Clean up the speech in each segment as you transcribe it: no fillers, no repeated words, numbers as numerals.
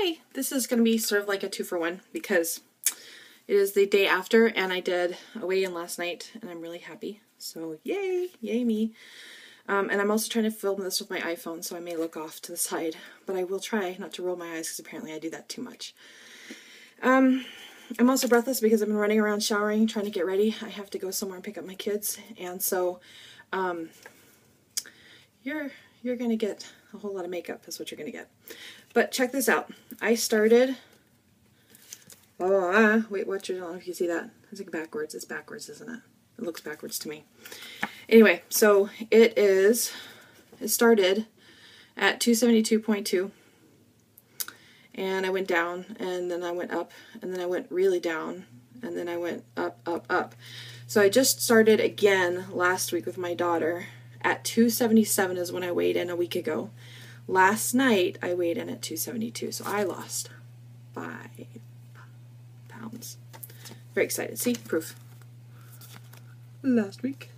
Hi, this is going to be sort of like a 2-for-1 because it is the day after and I did a weigh-in last night and I'm really happy. So yay, yay me. And I'm also trying to film this with my iPhone, so I may look off to the side, but I will try not to roll my eyes because apparently I do that too much. I'm also breathless because I've been running around showering, trying to get ready. I have to go somewhere and pick up my kids, and so you're going to get a whole lot of makeup is what you're going to get. But check this out. I started, wait, what, I don't know if you see that. It's like backwards. It's backwards, isn't it? It looks backwards to me. Anyway, so it started at 272.2, and I went down, and then I went up, and then I went really down, and then I went up, up, up. So I just started again last week with my daughter at 277 is when I weighed in a week ago. Last night I weighed in at 272, so I lost 5 pounds. Very excited. See, proof. Last week.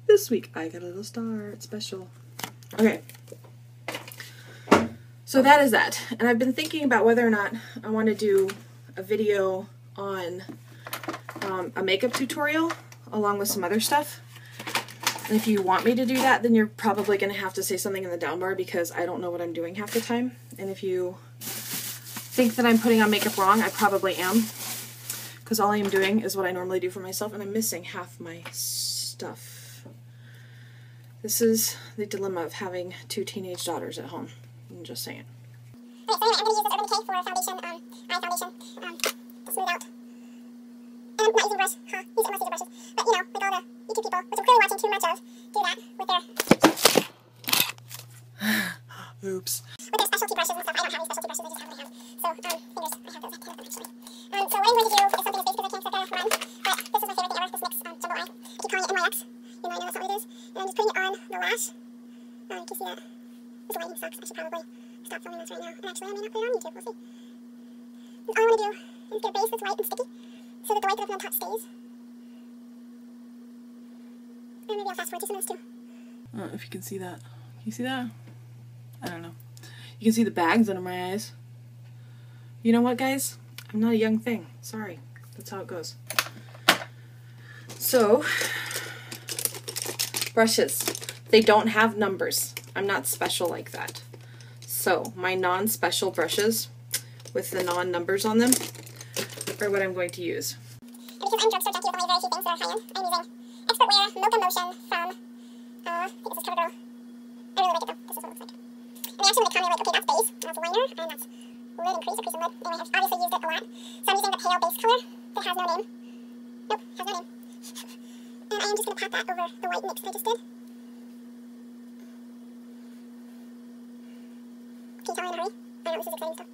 This week I got a little star. It's special. Okay. So that is that. And I've been thinking about whether or not I want to do a video on a makeup tutorial along with some other stuff. And if you want me to do that, then you're probably going to have to say something in the down bar because I don't know what I'm doing half the time. And if you think that I'm putting on makeup wrong, I probably am. Because all I am doing is what I normally do for myself, and I'm missing half my stuff. This is the dilemma of having 2 teenage daughters at home. I'm just saying. Okay, so anyway, I'm going to use this Urban Decay for foundation, eye foundation, to smooth out. And I'm not using a brush, huh? These are mostly the brushes. But, you know, like all the YouTube people, which I'm clearly watching too much of, do that with their... Oops. With their specialty brushes and stuff. I don't have any specialty brushes, I just have what I have. So, fingers, I have those, I can't have them actually. So what I'm going to do is something as basic as I can because I've got to run. But this is my favorite thing ever, this NYX Jumbo Eye. I keep calling it NYX, even though I know that's not what it is. And I'm just putting it on the lash. You can see that. This lighting sucks, I should probably stop filming this right now. And actually, I may not put it on YouTube, we'll see. And all I want to do is get a base that's white and sticky, so that the white that I put on top stays. And maybe I'll fast forward to some of this too. I don't know if you can see that. Can you see that? I don't know. You can see the bags under my eyes. You know what, guys? I'm not a young thing. Sorry. That's how it goes. So, brushes. They don't have numbers. I'm not special like that. So, my non-special brushes with the non-numbers on them are what I'm going to use. And because I'm drugstore junkie with only very few things that are high-end, I'm using Expert Wear Milk and Motion from, I think this is CoverGirl. I really like it though. This is what it looks like. And they actually made a comment like, okay, that's base, and that's liner, and that's lid and crease, or crease and lid. Anyway, I've obviously used it a lot. So I'm using the pale base color that has no name. Nope, has no name. And I am just going to pat that over the white mix that I just did. Can you tell I'm in a hurry? I know this is exciting stuff.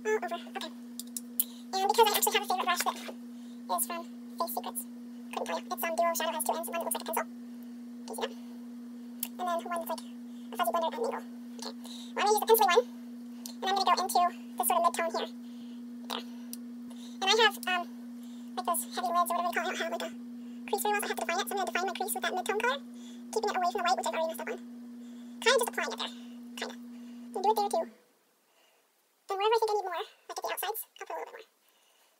All over. Okay. And because I actually have a favorite brush that is from Face Secrets. Couldn't tell you. It's Duo Shadow, has 2 ends. One that looks like a pencil. Can you see that? And then one that's like a fuzzy blender and needle. Okay. Well, I'm going to use the pencil one. And I'm going to go into this sort of mid-tone here. There. And I have, like those heavy lids or whatever you call it. I don't have like a crease very well, so I have to define it. So I'm going to define my crease with that mid-tone color. Keeping it away from the white, which I've already messed up on. Kind of just applying it there. Kind of. And do it there too. And wherever I think I need more, like at the outsides, I'll put a little bit more.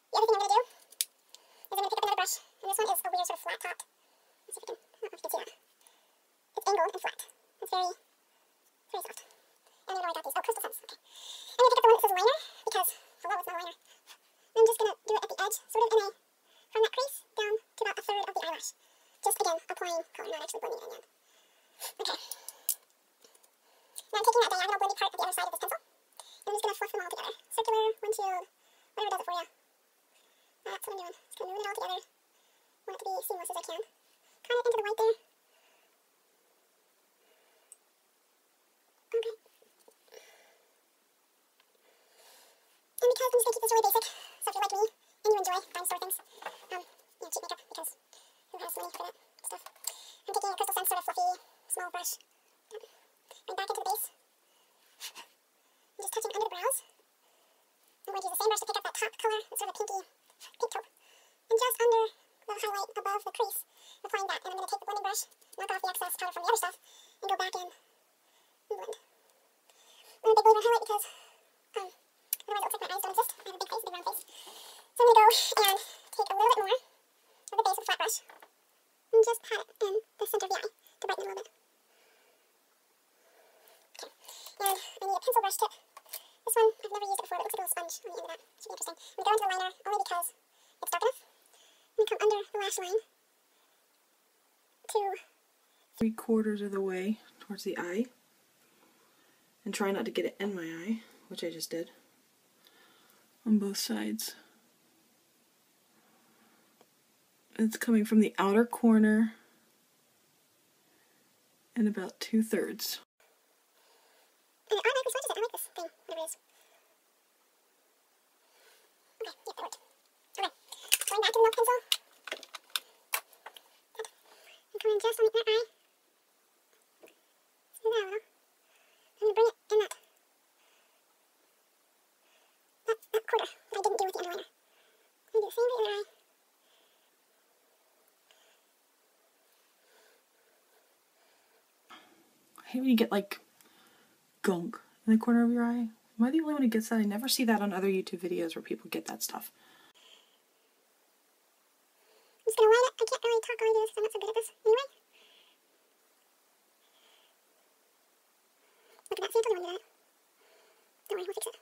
The other thing I'm going to do is I'm going to pick up another brush. And this one is a weird sort of flat top. Let's see if I can, I don't know if you can see that. It's angled and flat. It's very soft. And I don't know where I got these. Oh, Crystal Sense. Okay. I'm going to pick up the one that says liner, because, hello, it's not a liner. I'm just going to do it at the edge, sort of in a, from that crease down to about a third of the eyelash. Just, again, applying color, not actually blending it in yet. Okay. Now I'm taking that diagonal blended part of the other side of this pencil. And I'm just going to fluff them all together. Circular, windshield, whatever does it for you. That's what I'm doing. Just going to move it all together. Want it to be seamless as I can. Kind of into the white there. Okay. And because I'm just going to keep this really basic, so if you're like me and you enjoy dime-store things, cheap makeup, because who has money for that stuff? I'm taking a Crystal Sense sort of fluffy, small brush. Bring back into the base. I'm just touching under the brows. I'm going to use the same brush to pick up that top color, that sort of pinky pink taupe. And just under the highlight above the crease, applying that. And I'm going to take the blending brush, knock off the excess powder from the other stuff, and go back in and blend. I'm a big believer in highlight because like my eyes don't exist. I have a big face, big round face. So I'm going to go and take a little bit more of the base with a flat brush and just pat it in the center of the eye to brighten it a little bit. Okay, and I need a pencil brush tip. This one, I've never used it before, but it looks like a little sponge on the end of that. Should be interesting. I'm going to go into the liner only because it's dark enough. I'm going to come under the lash line to 3/4 of the way towards the eye. And try not to get it in my eye, which I just did. On both sides. It's coming from the outer corner and about 2/3. And it automatically switches it. I like this thing, whatever it is. Okay, yeah, that worked. Okay, going back to the milk pencil. And coming just on that eye. See that a little? I'm going to bring it in that quarter that I didn't do with the underliner. I'm going to do the same for the other eye. I hate when you get like gunk in the corner of your eye. Am I the only one who gets that? I never see that on other YouTube videos where people get that stuff. I'm just going to line it. I can't really talk while I do this because I'm not so good at this anyway. Look at that. See, I told you I wanted to do that. Don't worry, we'll fix it.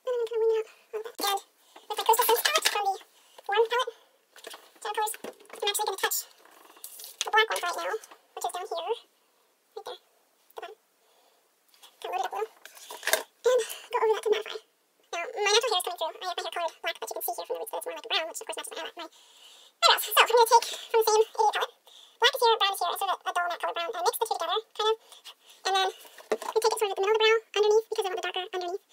And I'm going to wing it out a little bit. And with my Coastal Scents palette from the Warm palette, Shadow Colors, I'm actually going to touch the black one for right now, which is down here. Right there. The bottom. Kind of load it up a little. And go over that to mattify. Now, my natural hair is coming through. I have my hair colored black, but you can see here from the roots that it's more like a brown, which of course matches my eyebrows. So, I'm going to take from the same idiot palette. Black is here, brown is here, and sort of a dull matte colored brown. And mix the two together, kind of. And then we take it sort of at the middle of the brow, underneath, because I want the darker underneath.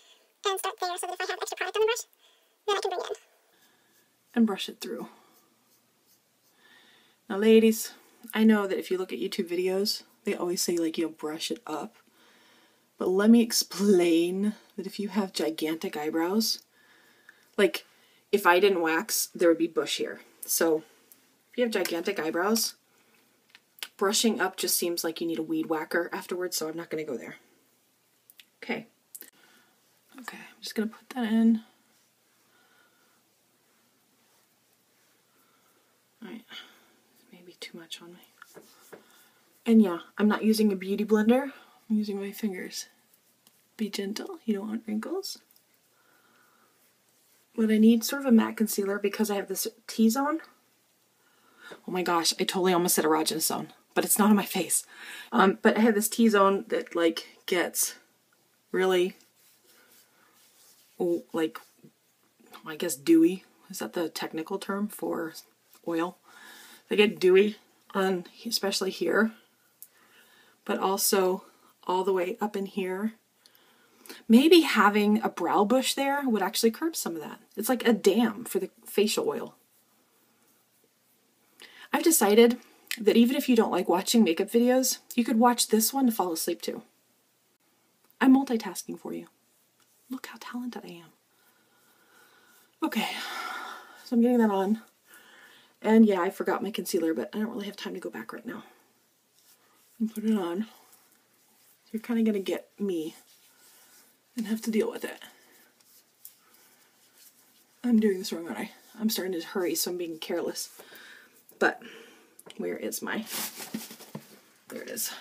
And start there so that if I have extra product on the brush, then I can bring it in. And brush it through. Now ladies, I know that if you look at YouTube videos, they always say like, you know, brush it up. But let me explain that if you have gigantic eyebrows, like if I didn't wax, there would be bush here. So if you have gigantic eyebrows, brushing up just seems like you need a weed whacker afterwards, so I'm not going to go there. Okay. Okay, I'm just going to put that in. Alright, maybe too much on me. And yeah, I'm not using a beauty blender. I'm using my fingers. Be gentle, you don't want wrinkles. But I need sort of a matte concealer because I have this T-zone. Oh my gosh, I totally almost said erogenous zone, but it's not on my face. But I have this T-zone that like gets really, like, I guess dewy. Is that the technical term for oil? They get dewy on, especially here, but also all the way up in here. Maybe having a brow bush there would actually curb some of that. It's like a dam for the facial oil. I've decided that even if you don't like watching makeup videos, you could watch this one to fall asleep to. I'm multitasking for you. Look how talented I am. Okay, so I'm getting that on. And yeah, I forgot my concealer, but I don't really have time to go back right now. And put it on. You're kind of going to get me and have to deal with it. I'm doing this wrong, aren't I? I'm starting to hurry, so I'm being careless. But where is my... There it is.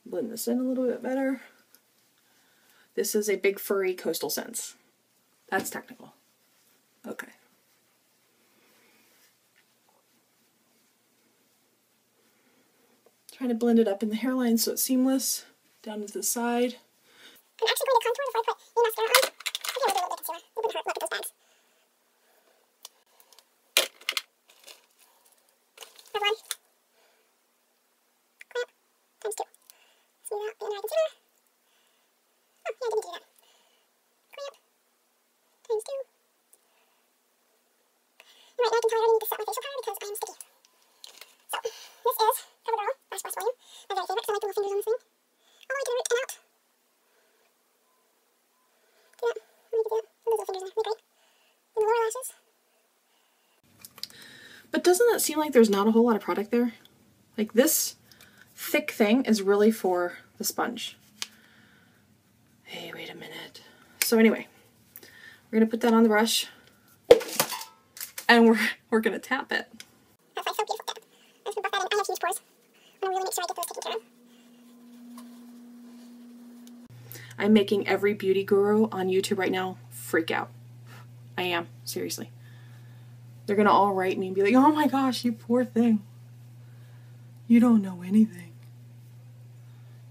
Blend this in a little bit better. This is a big furry Coastal Scents. That's technical. Okay. Trying to blend it up in the hairline so it's seamless. Down to the side. I'm actually going to contour before I put any mascara on. I think I'll do a little bit of concealer. It wouldn't hurt. Look at those bags. Have one. Clamp. Times 2. Smooth out the under eye concealer. Oh, yeah, I didn't do that. Clamp. Times 2. And right now I can tell I already need to set my facial powder because I'm sticky. So, this is CoverGirl Lash Blast Volume. My very favorite because I like the little fingers on this thing. All the way to the root and out. Do that. I need to do that. And those little fingers in there. Really great. And the lower lashes. But doesn't that seem like there's not a whole lot of product there? Like this thick thing is really for the sponge. Hey, wait a minute. So anyway, we're gonna put that on the brush and we're gonna tap it. That's like so beautiful. I'm just gonna buff that in. I have huge pores. I'm gonna really make sure I get those taken care of. I'm making every beauty guru on YouTube right now freak out. I am, seriously. They're gonna all write me and be like, oh my gosh, you poor thing. You don't know anything.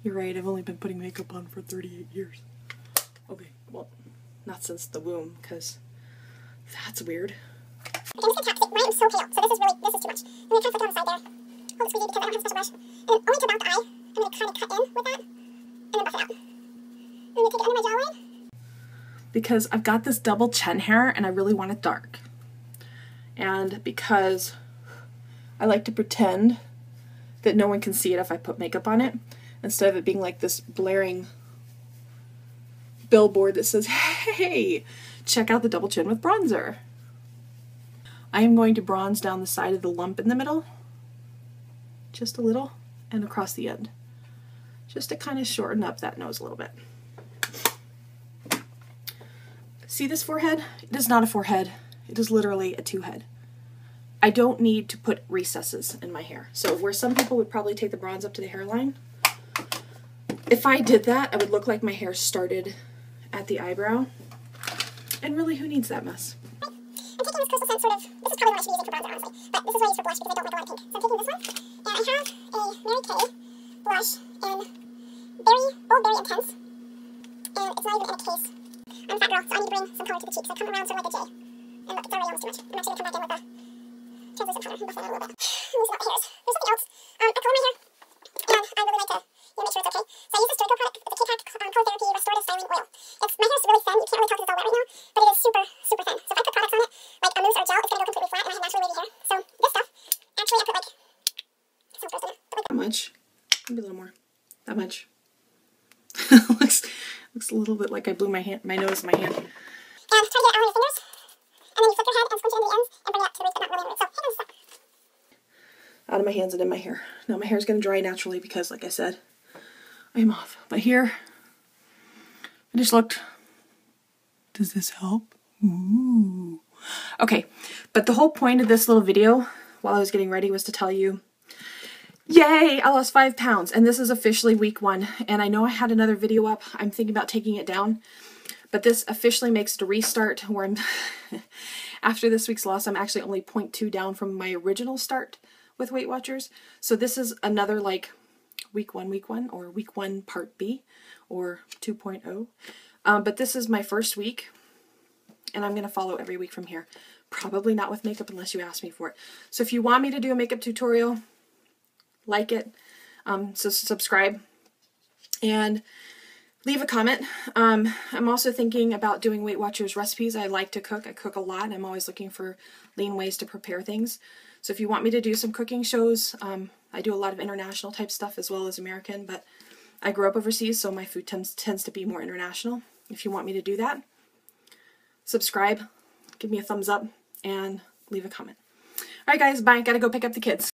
You're right, I've only been putting makeup on for 38 years. Okay, well, not since the womb, because that's weird. Okay, I'm just gonna tap it. I'm so pale, so this is too much. I'm gonna kind of put it on the side there. Hold it squeezy because I don't have a special brush. And only to about the eye. I'm gonna kind of cut in with that, and then buff it out. I'm gonna take it under my jawline. Because I've got this double chin hair and I really want it dark. And because I like to pretend that no one can see it if I put makeup on it, instead of it being like this blaring billboard that says, hey, check out the double chin with bronzer. I am going to bronze down the side of the lump in the middle, just a little, and across the end, just to kind of shorten up that nose a little bit. See this forehead? It is not a forehead. It is literally a two-head. I don't need to put recesses in my hair. So where some people would probably take the bronze up to the hairline, if I did that, I would look like my hair started at the eyebrow. And really, who needs that mess? I'm taking this Coastal Scent sort of, this is probably what I should be using for bronzer, honestly. But this is what I use for blush because I don't like a lot of pink. So I'm taking this one, and I have a Mary Kay blush in Bold Berry Intense. And it's not even in a case. I'm a fat girl, so I need to bring some color to the cheeks. So I come around sort of like a J. And look, it's already almost too much. I'm actually going to come back in with the translucent powder and buff that out a little bit. Loosen up the hairs. There's something else. I color my hair, and I really like to make sure it's okay. So I use this Joyco product. It's a K-Pack Color Therapy Restorative Styling Oil. My hair's really thin. You can't really tell because it's all wet right now, but it is super, super thin. So if I put products on it, like a mousse or a gel, it's going to go completely flat, and I have naturally wavy hair. So this stuff, actually I put like, it sounds gross, doesn't it? That much? Maybe a little more. That much. looks a little bit like I blew my nose in my hand. And try to get it out on your fingers, and then you flip your head and squinch it into the ends, and bring it up to the roots, but not really in the roots. So hand on this. Out of my hands and in my hair. Now my hair is going to dry naturally because, like I said, I'm off. But here, I just looked. Does this help? Ooh. Okay, but the whole point of this little video, while I was getting ready, was to tell you, yay, I lost 5 pounds, and this is officially week 1. And I know I had another video up. I'm thinking about taking it down, but this officially makes it a restart where I'm, after this week's loss, I'm actually only 0.2 down from my original start with Weight Watchers. So this is another like week 1, or week 1 part B, or 2.0. But this is my first week, and I'm going to follow every week from here. Probably not with makeup unless you ask me for it. So if you want me to do a makeup tutorial, like it, so subscribe, and leave a comment. I'm also thinking about doing Weight Watchers recipes. I like to cook. I cook a lot, and I'm always looking for lean ways to prepare things. So if you want me to do some cooking shows, I do a lot of international type stuff as well as American, but I grew up overseas, so my food tends to be more international. If you want me to do that, subscribe, give me a thumbs up, and leave a comment. Alright guys, bye. Gotta go pick up the kids.